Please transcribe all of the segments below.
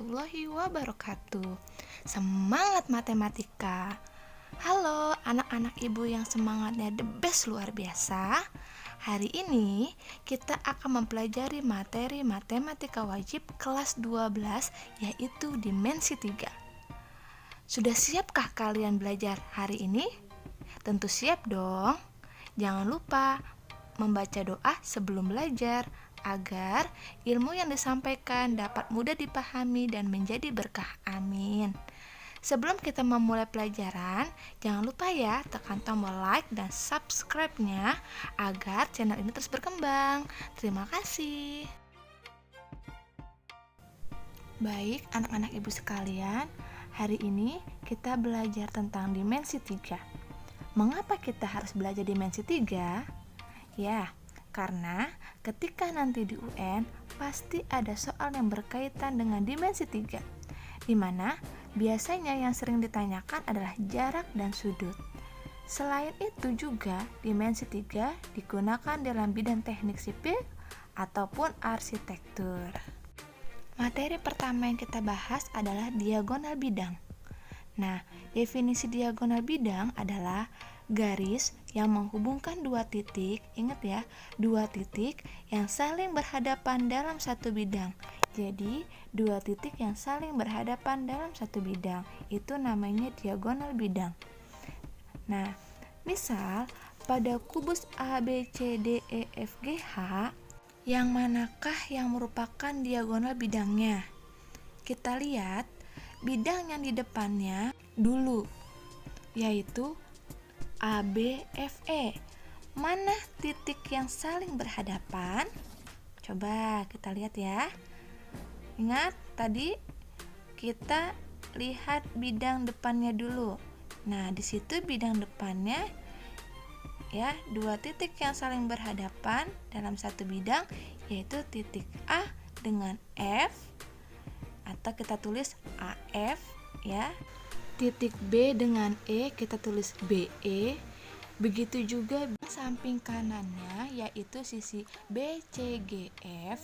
warahmatullahi wabarakatuh. Semangat matematika. Halo anak-anak ibu yang semangatnya the best luar biasa. Hari ini kita akan mempelajari materi matematika wajib kelas 12 yaitu dimensi 3. Sudah siapkah kalian belajar hari ini? Tentu siap dong. Jangan lupa membaca doa sebelum belajar agar ilmu yang disampaikan dapat mudah dipahami dan menjadi berkah. Amin. Sebelum kita memulai pelajaran, jangan lupa ya tekan tombol like dan subscribe-nya agar channel ini terus berkembang. Terima kasih. Baik, anak-anak ibu sekalian, hari ini kita belajar tentang dimensi 3. Mengapa kita harus belajar dimensi 3? Ya, karena ketika nanti di UN pasti ada soal yang berkaitan dengan dimensi 3, di mana biasanya yang sering ditanyakan adalah jarak dan sudut. Selain itu juga dimensi 3 digunakan dalam bidang teknik sipil ataupun arsitektur. Materi pertama yang kita bahas adalah diagonal bidang. Nah, definisi diagonal bidang adalah garis yang menghubungkan dua titik, ingat ya, dua titik yang saling berhadapan dalam satu bidang. Jadi, dua titik yang saling berhadapan dalam satu bidang, itu namanya diagonal bidang. Nah, misal pada kubus A, B, C, D, E, F, G, H, yang manakah yang merupakan diagonal bidangnya? Kita lihat bidang yang di depannya dulu, yaitu ABFE. Mana titik yang saling berhadapan? Coba kita lihat ya. Ingat tadi kita lihat bidang depannya dulu. Nah, di situ bidang depannya ya, dua titik yang saling berhadapan dalam satu bidang, yaitu titik A dengan F, atau kita tulis AF ya. Titik B dengan E kita tulis BE. Begitu juga samping kanannya yaitu sisi BCGF.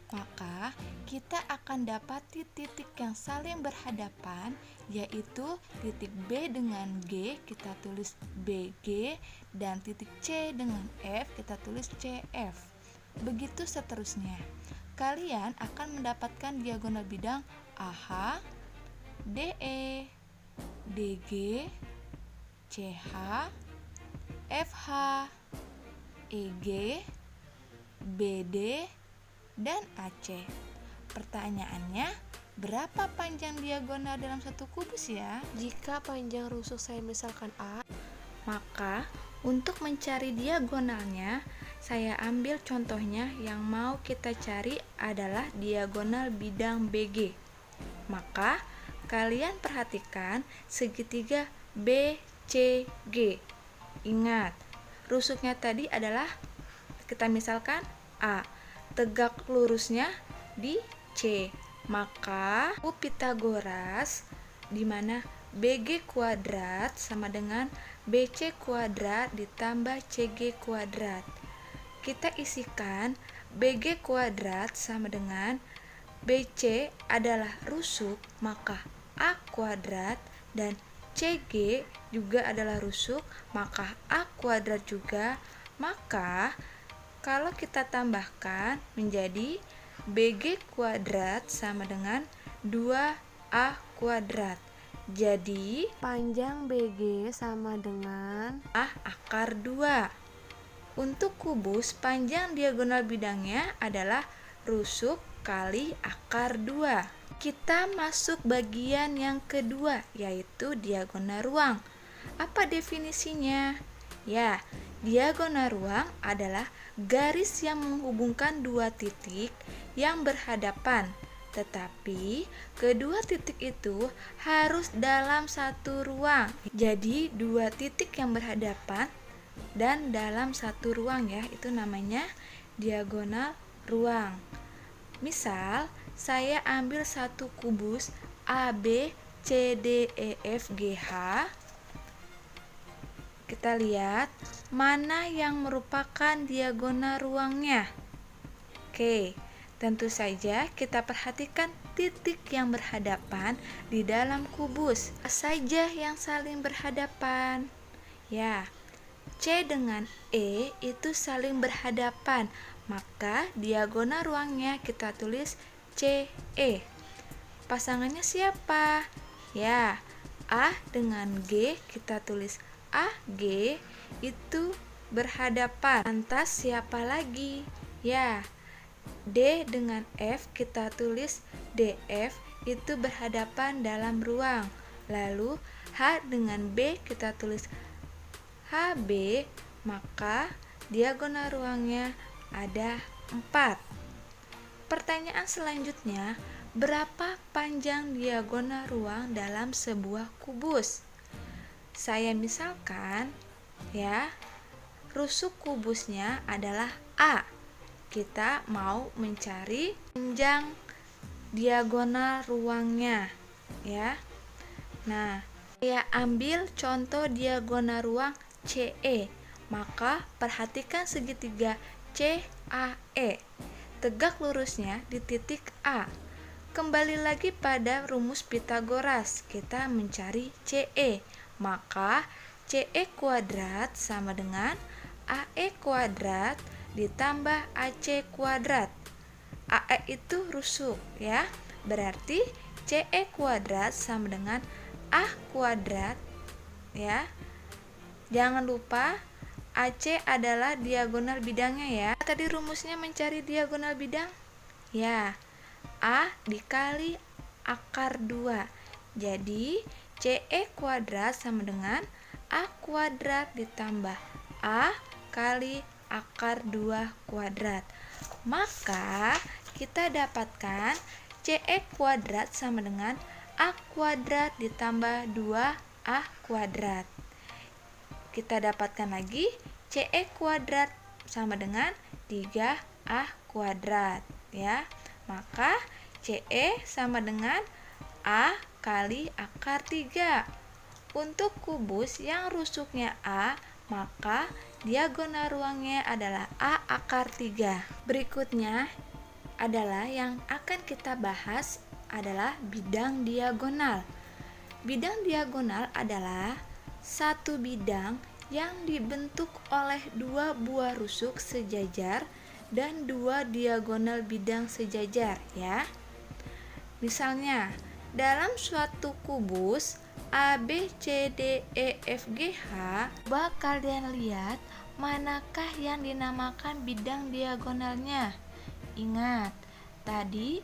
Maka kita akan dapati titik yang saling berhadapan yaitu titik B dengan G kita tulis BG, dan titik C dengan F kita tulis CF. Begitu seterusnya. Kalian akan mendapatkan diagonal bidang AH, DE, DG, CH, FH, EG, BD, dan AC. Pertanyaannya, berapa panjang diagonal dalam satu kubus ya? Jika panjang rusuk saya misalkan A, maka untuk mencari diagonalnya, saya ambil contohnya yang mau kita cari adalah diagonal bidang BG. Maka kalian perhatikan segitiga BCG. Ingat, rusuknya tadi adalah kita misalkan A, tegak lurusnya di C. Maka Pythagoras di mana BG kuadrat sama dengan BC kuadrat ditambah CG kuadrat. Kita isikan BG kuadrat sama dengan BC adalah rusuk, maka A kuadrat, dan CG juga adalah rusuk, maka A kuadrat juga. Maka kalau kita tambahkan menjadi BG kuadrat sama dengan 2A kuadrat. Jadi panjang BG sama dengan A akar 2. Untuk kubus, panjang diagonal bidangnya adalah rusuk kali akar 2. Kita masuk bagian yang kedua, yaitu diagonal ruang. Apa definisinya? Ya, diagonal ruang adalah garis yang menghubungkan dua titik yang berhadapan, tetapi kedua titik itu harus dalam satu ruang. Jadi, dua titik yang berhadapan dan dalam satu ruang ya, itu namanya diagonal ruang. Misal, saya ambil satu kubus AB, CD, E, F, G, H. Kita lihat mana yang merupakan diagonal ruangnya. Oke, tentu saja kita perhatikan titik yang berhadapan di dalam kubus. Apa saja yang saling berhadapan? Ya, C dengan E itu saling berhadapan, maka diagonal ruangnya kita tulis CE. Pasangannya siapa? Ya, A dengan G kita tulis AG itu berhadapan. Lantas siapa lagi? Ya, D dengan F kita tulis DF itu berhadapan dalam ruang. Lalu H dengan B kita tulis HB, maka diagonal ruangnya ada 4. Pertanyaan selanjutnya, berapa panjang diagonal ruang dalam sebuah kubus? Saya misalkan ya, rusuk kubusnya adalah A. Kita mau mencari panjang diagonal ruangnya ya. Nah, saya ambil contoh diagonal ruang CE. Maka perhatikan segitiga CAE. Tegak lurusnya di titik A. Kembali lagi pada rumus Pythagoras, kita mencari CE. Maka CE kuadrat sama dengan AE kuadrat ditambah AC kuadrat. AE itu rusuk ya. Berarti CE kuadrat sama dengan A kuadrat ya. Jangan lupa AC adalah diagonal bidangnya ya. Tadi rumusnya mencari diagonal bidang. Ya, A dikali akar 2. Jadi CE kuadrat sama dengan A kuadrat ditambah A kali akar 2 kuadrat. Maka kita dapatkan CE kuadrat sama dengan A kuadrat ditambah 2A kuadrat. Kita dapatkan lagi CE kuadrat sama dengan 3A kuadrat ya. Maka CE sama dengan A kali akar 3. Untuk kubus yang rusuknya A, maka diagonal ruangnya adalah A akar 3. Berikutnya adalah yang akan kita bahas adalah bidang diagonal. Bidang diagonal adalah satu bidang yang dibentuk oleh dua buah rusuk sejajar dan dua diagonal bidang sejajar ya. Misalnya, dalam suatu kubus A, B, C, D, E, F, G, H, coba kalian lihat manakah yang dinamakan bidang diagonalnya. Ingat, tadi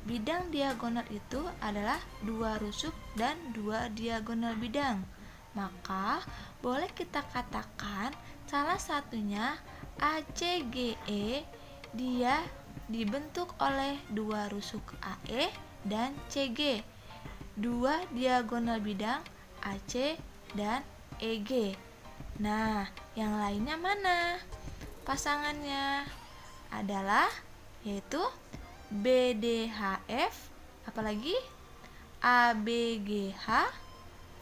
bidang diagonal itu adalah dua rusuk dan dua diagonal bidang. Maka boleh kita katakan salah satunya ACGE, dia dibentuk oleh dua rusuk AE dan CG, dua diagonal bidang AC dan EG. Nah, yang lainnya mana? Pasangannya adalah yaitu BDHF, apalagi ABGH,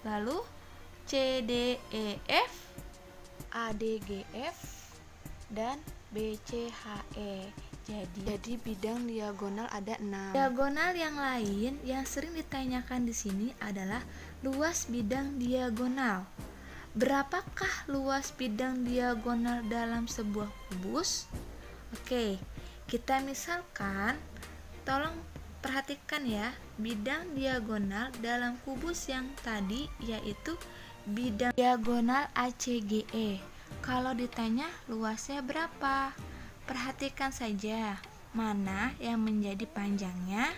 lalu CDEF, ADGF, dan BCHE. Jadi bidang diagonal ada 6. Diagonal yang lain yang sering ditanyakan di sini adalah luas bidang diagonal. Berapakah luas bidang diagonal dalam sebuah kubus? Oke, kita misalkan, tolong perhatikan ya, bidang diagonal dalam kubus yang tadi yaitu bidang diagonal ACGE. Kalau ditanya luasnya berapa? Perhatikan saja mana yang menjadi panjangnya.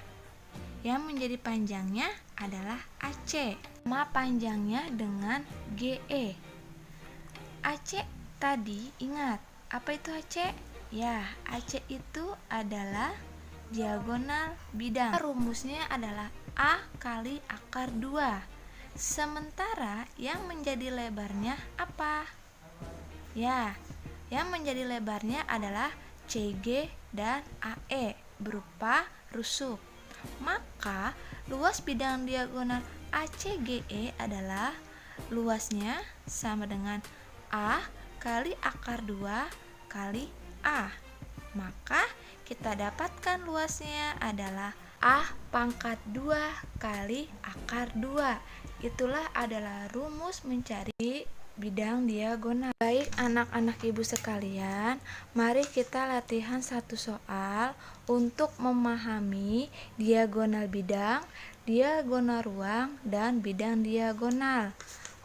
Yang menjadi panjangnya adalah AC, sama panjangnya dengan GE. AC tadi ingat, apa itu AC? Ya, AC itu adalah diagonal bidang. Rumusnya adalah A kali akar 2. Sementara yang menjadi lebarnya apa? Ya, yang menjadi lebarnya adalah CG dan AE berupa rusuk. Maka luas bidang diagonal ACGE adalah luasnya sama dengan A kali akar 2 kali A. Maka kita dapatkan luasnya adalah A pangkat 2 kali akar 2. Itulah adalah rumus mencari bidang diagonal. Baik anak-anak ibu sekalian, mari kita latihan satu soal untuk memahami diagonal bidang, diagonal ruang, dan bidang diagonal.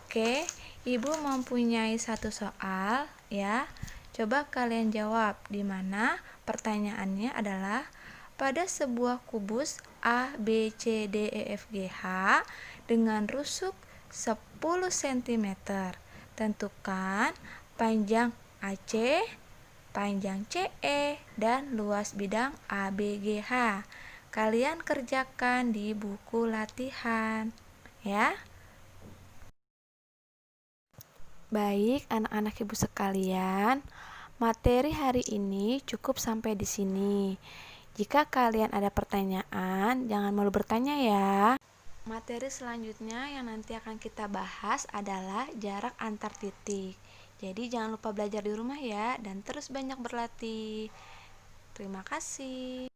Oke, ibu mempunyai satu soal ya. Coba kalian jawab, di mana pertanyaannya adalah pada sebuah kubus A, B, C, D, E, F, G, H dengan rusuk 10 cm. Tentukan panjang AC, panjang CE, dan luas bidang ABGH. Kalian kerjakan di buku latihan, ya. Baik, anak-anak ibu sekalian, materi hari ini cukup sampai di sini. Jika kalian ada pertanyaan, jangan malu bertanya ya. Materi selanjutnya yang nanti akan kita bahas adalah jarak antar titik. Jadi jangan lupa belajar di rumah ya, dan terus banyak berlatih. Terima kasih.